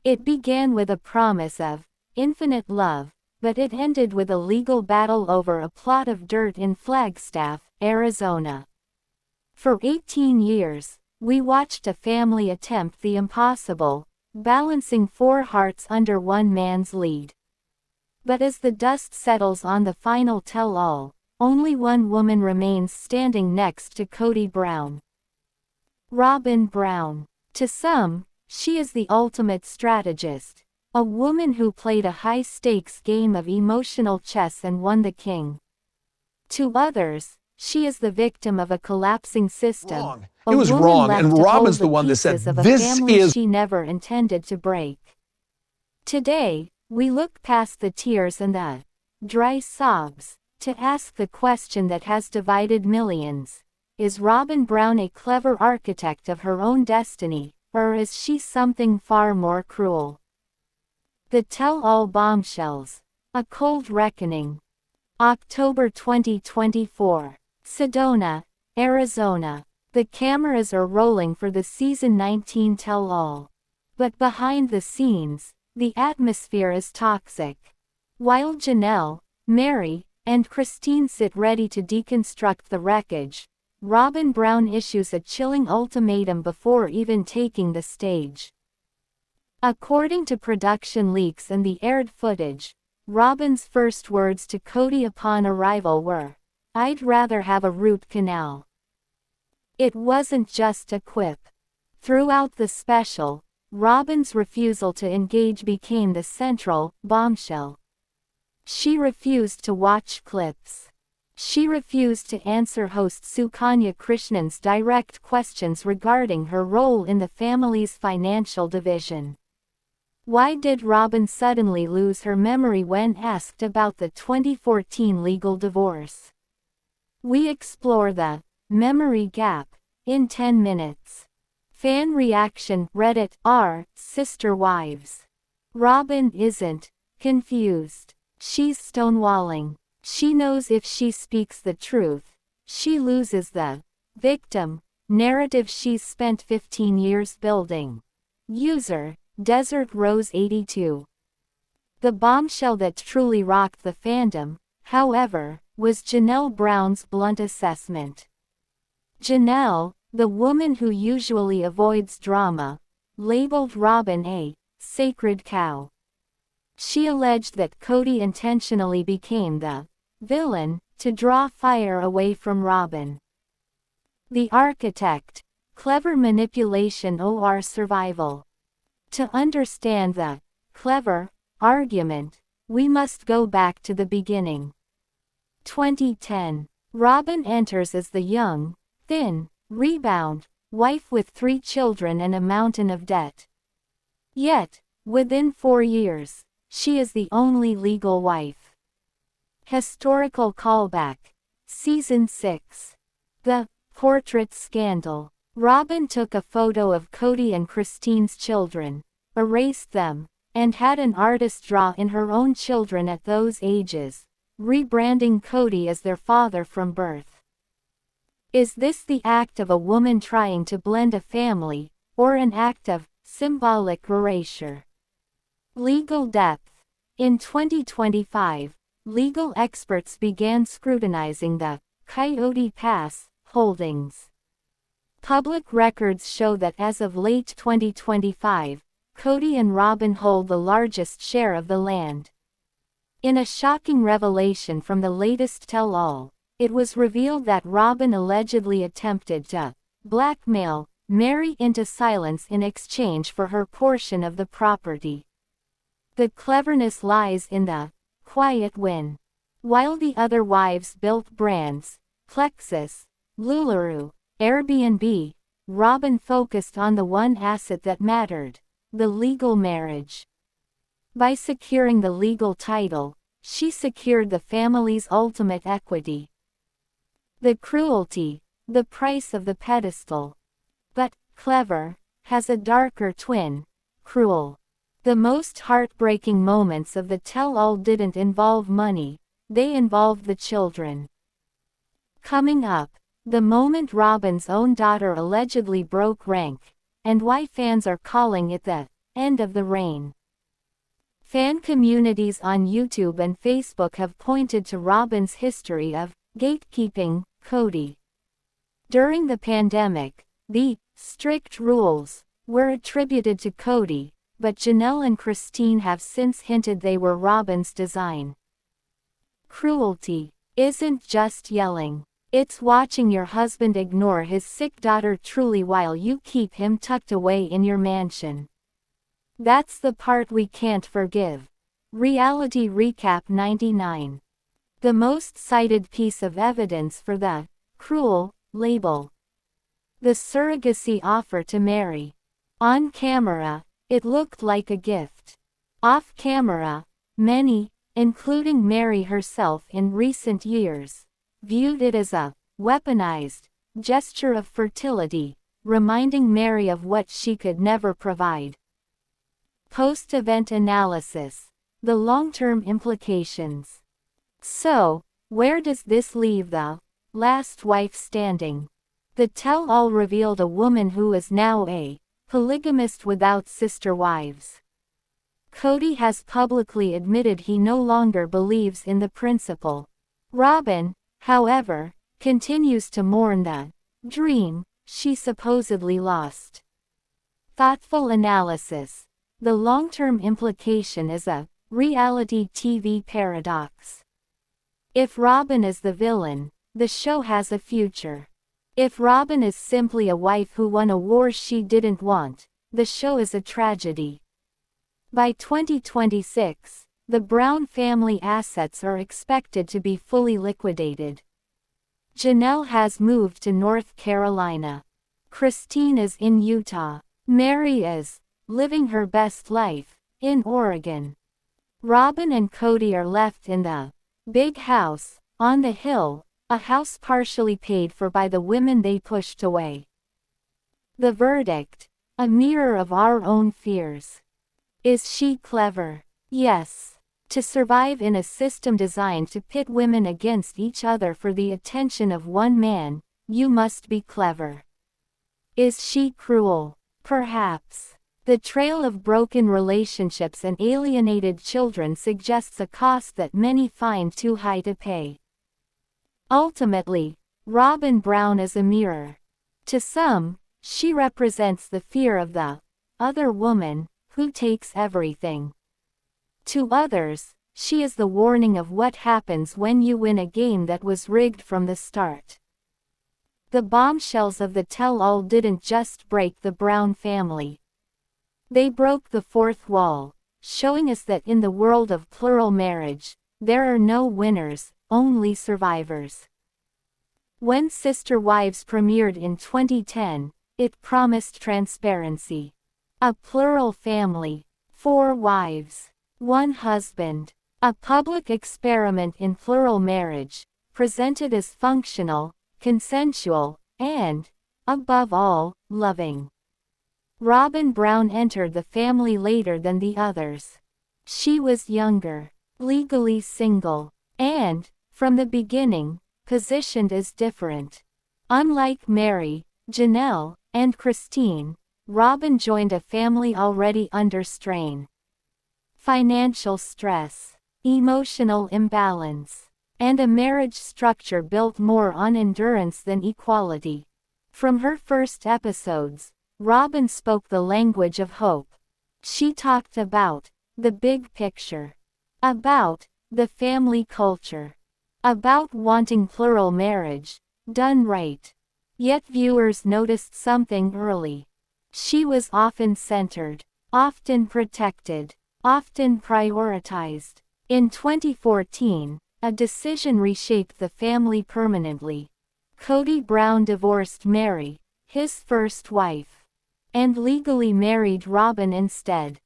It began with a promise of infinite love, but it ended with a legal battle over a plot of dirt in Flagstaff, Arizona. For 18 years, we watched a family attempt the impossible, balancing 4 hearts under one man's lead. But as the dust settles on the final tell-all, only one woman remains standing next to Kody Brown. Robyn Brown. To some, she is the ultimate strategist, a woman who played a high-stakes game of emotional chess and won the king. To others, she is the victim of a collapsing system. Wrong. It was wrong, and Robyn's the one that said, "This is..." She never intended to break. Today, we look past the tears and the dry sobs to ask the question that has divided millions. Is Robyn Brown a clever architect of her own destiny, or is she something far more cruel? The Tell-All Bombshells. A Cold Reckoning. October 2024. Sedona, Arizona. The cameras are rolling for the Season 19 Tell-All. But behind the scenes, the atmosphere is toxic. While Janelle, Meri, and Christine sit ready to deconstruct the wreckage, Robyn Brown issues a chilling ultimatum before even taking the stage. According to production leaks and the aired footage, Robyn's first words to Kody upon arrival were, "I'd rather have a root canal." It wasn't just a quip. Throughout the special, Robyn's refusal to engage became the central bombshell. She refused to watch clips. She refused to answer host Sukanya Krishnan's direct questions regarding her role in the family's financial division. Why did Robyn suddenly lose her memory when asked about the 2014 legal divorce? We explore the memory gap in 10 minutes. Fan reaction Reddit r sister wives. Robyn isn't confused. She's stonewalling. She knows if she speaks the truth, she loses the victim narrative she's spent 15 years building. User Desert Rose 82. The bombshell that truly rocked the fandom, however, was Janelle Brown's blunt assessment. Janelle, the woman who usually avoids drama, labeled Robyn a sacred cow. She alleged that Kody intentionally became the villain to draw fire away from Robyn. The architect, clever manipulation or survival. To understand the clever argument, we must go back to the beginning. 2010. Robyn enters as the young, thin, rebound wife with 3 children and a mountain of debt. Yet, within 4 years, she is the only legal wife. Historical callback. Season 6. The portrait scandal. Robyn took a photo of Kody and Christine's children, erased them, and had an artist draw in her own children at those ages, rebranding Kody as their father from birth. Is this the act of a woman trying to blend a family, or an act of symbolic erasure? Legal depth. In 2025, legal experts began scrutinizing the Coyote Pass holdings. Public records show that as of late 2025, Kody and Robyn hold the largest share of the land. In a shocking revelation from the latest tell-all, it was revealed that Robyn allegedly attempted to blackmail Meri into silence in exchange for her portion of the property. The cleverness lies in the quiet win. While the other wives built brands, Plexus, Lularu, Airbnb, Robyn focused on the one asset that mattered, the legal marriage. By securing the legal title, she secured the family's ultimate equity. The cruelty, the price of the pedestal. But, clever, has a darker twin, cruel. The most heartbreaking moments of the tell-all didn't involve money, they involved the children. Coming up, the moment Robyn's own daughter allegedly broke rank, and why fans are calling it the End of the Reign. Fan communities on YouTube and Facebook have pointed to Robyn's history of gatekeeping Kody. During the pandemic, the strict rules were attributed to Kody, but Janelle and Christine have since hinted they were Robyn's design. Cruelty isn't just yelling. It's watching your husband ignore his sick daughter truly while you keep him tucked away in your mansion. That's the part we can't forgive. Reality Recap 99. The most cited piece of evidence for the cruel label. The surrogacy offer to Meri. On camera, it looked like a gift. Off camera, many, including Meri herself in recent years, viewed it as a weaponized gesture of fertility, reminding Meri of what she could never provide. Post-event analysis. The long-term implications. So, where does this leave the last wife standing? The tell-all revealed a woman who is now a polygamist without sister wives. Kody has publicly admitted he no longer believes in the principle. Robyn, however, continues to mourn the dream she supposedly lost. Thoughtful analysis. The long-term implication is a reality TV paradox. If Robyn is the villain, the show has a future. If Robyn is simply a wife who won a war she didn't want, the show is a tragedy. By 2026, the Brown family assets are expected to be fully liquidated. Janelle has moved to North Carolina. Christine is in Utah. Meri is living her best life in Oregon. Robyn and Kody are left in the big house on the hill, a house partially paid for by the women they pushed away. The verdict, a mirror of our own fears. Is she clever? Yes. To survive in a system designed to pit women against each other for the attention of one man, you must be clever. Is she cruel? Perhaps. The trail of broken relationships and alienated children suggests a cost that many find too high to pay. Ultimately, Robyn Brown is a mirror. To some, she represents the fear of the other woman, who takes everything. To others, she is the warning of what happens when you win a game that was rigged from the start. The bombshells of the tell-all didn't just break the Brown family. They broke the fourth wall, showing us that in the world of plural marriage, there are no winners, only survivors. When Sister Wives premiered in 2010, it promised transparency. A plural family, 4 wives, 1 husband, a public experiment in plural marriage, presented as functional, consensual, and, above all, loving. Robyn Brown entered the family later than the others. She was younger, legally single, and, from the beginning, positioned as different. Unlike Meri, Janelle, and Christine, Robyn joined a family already under strain. Financial stress, emotional imbalance, and a marriage structure built more on endurance than equality. From her first episodes, Robyn spoke the language of hope. She talked about the big picture, about the family culture, about wanting plural marriage, done right. Yet viewers noticed something early. She was often centered, often protected, often prioritized. In 2014, a decision reshaped the family permanently. Kody Brown divorced Meri, his first wife, and legally married Robyn instead.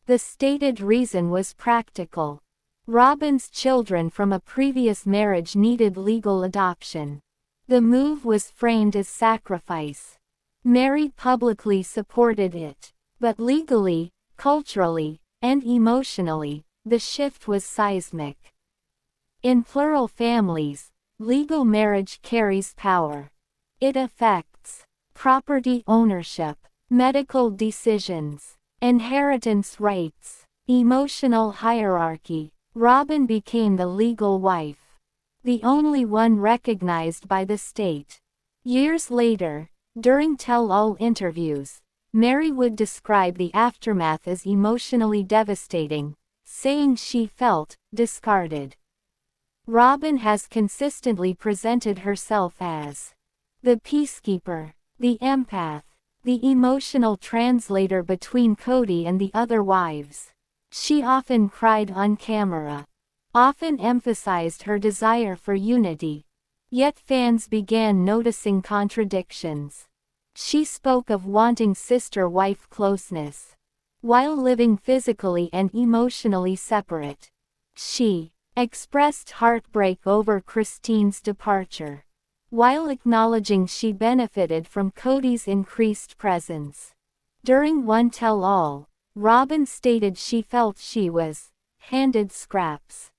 The stated reason was practical. Robyn's children from a previous marriage needed legal adoption. The move was framed as sacrifice. Meri publicly supported it. But legally, culturally, and emotionally, the shift was seismic. In plural families, legal marriage carries power. It affects property ownership, medical decisions, Inheritance rights. Emotional hierarchy. Robyn became the legal wife, the only one recognized by the state. Years later, during tell-all interviews, Meri would describe the aftermath as emotionally devastating, saying she felt discarded. Robyn has consistently presented herself as the peacekeeper, the empath, the emotional translator between Kody and the other wives. She often cried on camera, often emphasized her desire for unity. Yet fans began noticing contradictions. She spoke of wanting sister-wife closeness, while living physically and emotionally separate. She expressed heartbreak over Christine's departure, while acknowledging she benefited from Kody's increased presence. During one tell-all, Robyn stated she felt she was handed scraps,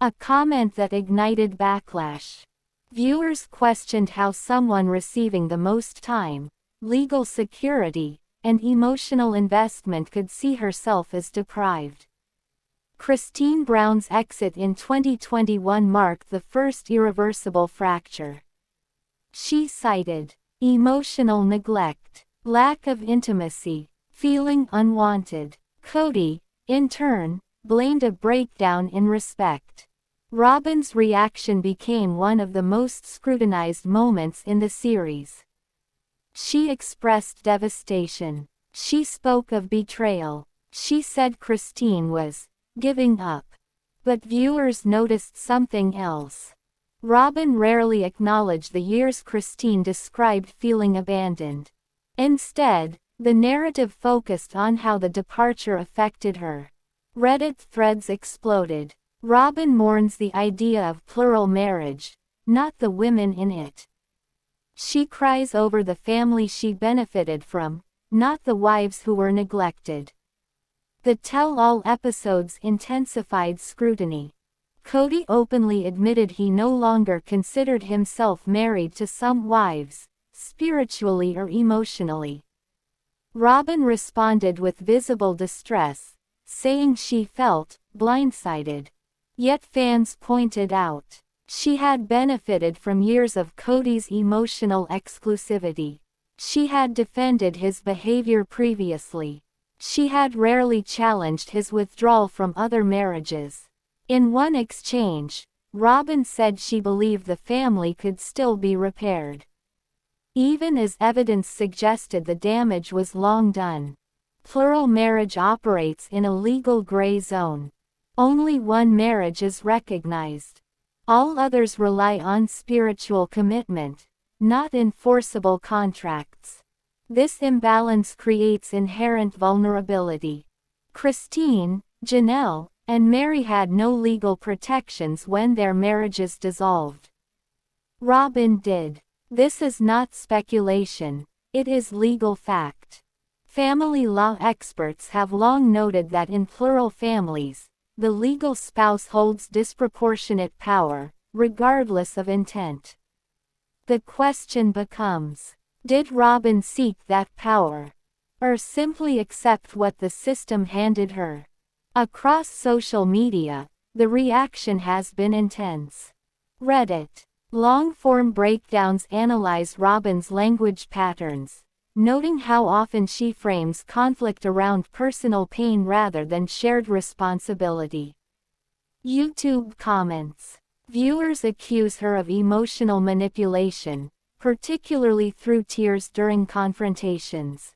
a comment that ignited backlash. Viewers questioned how someone receiving the most time, legal security, and emotional investment could see herself as deprived. Christine Brown's exit in 2021 marked the first irreversible fracture. She cited emotional neglect, lack of intimacy, feeling unwanted. Kody, in turn, blamed a breakdown in respect. Robyn's reaction became one of the most scrutinized moments in the series. She expressed devastation. She spoke of betrayal. She said Christine was giving up. But viewers noticed something else. Robyn rarely acknowledged the years Christine described feeling abandoned. Instead, the narrative focused on how the departure affected her. Reddit threads exploded. Robyn mourns the idea of plural marriage, not the women in it. She cries over the family she benefited from, not the wives who were neglected. The tell-all episodes intensified scrutiny. Kody openly admitted he no longer considered himself married to some wives, spiritually or emotionally. Robyn responded with visible distress, saying she felt blindsided. Yet fans pointed out, she had benefited from years of Kody's emotional exclusivity. She had defended his behavior previously. She had rarely challenged his withdrawal from other marriages. In one exchange, Robyn said she believed the family could still be repaired, even as evidence suggested the damage was long done. Plural marriage operates in a legal gray zone. Only one marriage is recognized. All others rely on spiritual commitment, not enforceable contracts. This imbalance creates inherent vulnerability. Christine, Janelle, and Meri had no legal protections when their marriages dissolved. Robyn did. This is not speculation, it is legal fact. Family law experts have long noted that in plural families, the legal spouse holds disproportionate power, regardless of intent. The question becomes, did Robyn seek that power, or simply accept what the system handed her? Across social media, the reaction has been intense. Reddit long-form breakdowns analyze Robyn's language patterns, noting how often she frames conflict around personal pain rather than shared responsibility. YouTube comments. Viewers accuse her of emotional manipulation, particularly through tears during confrontations.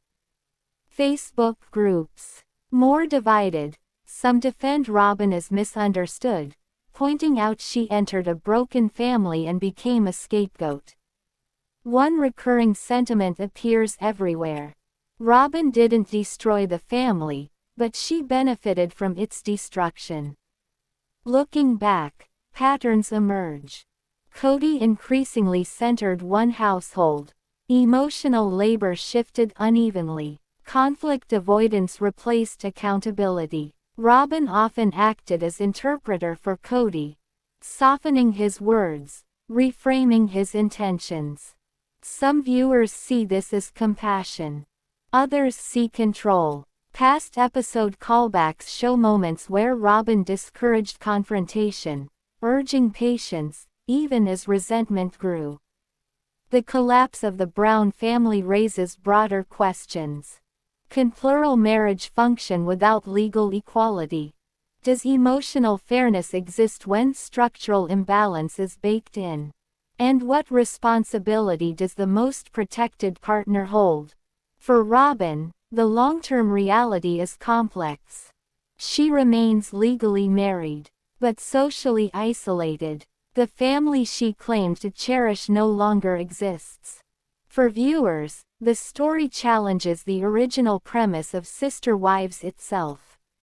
Facebook groups. More divided. Some defend Robyn as misunderstood, pointing out she entered a broken family and became a scapegoat. One recurring sentiment appears everywhere. Robyn didn't destroy the family, but she benefited from its destruction. Looking back, patterns emerge. Kody increasingly centered one household. Emotional labor shifted unevenly. Conflict avoidance replaced accountability. Robyn often acted as interpreter for Kody, softening his words, reframing his intentions. Some viewers see this as compassion. Others see control. Past episode callbacks show moments where Robyn discouraged confrontation, urging patience, even as resentment grew. The collapse of the Brown family raises broader questions. Can plural marriage function without legal equality? Does emotional fairness exist when structural imbalance is baked in? And what responsibility does the most protected partner hold? For Robyn, the long-term reality is complex. She remains legally married, but socially isolated. The family she claimed to cherish no longer exists. For viewers, the story challenges the original premise of Sister Wives itself.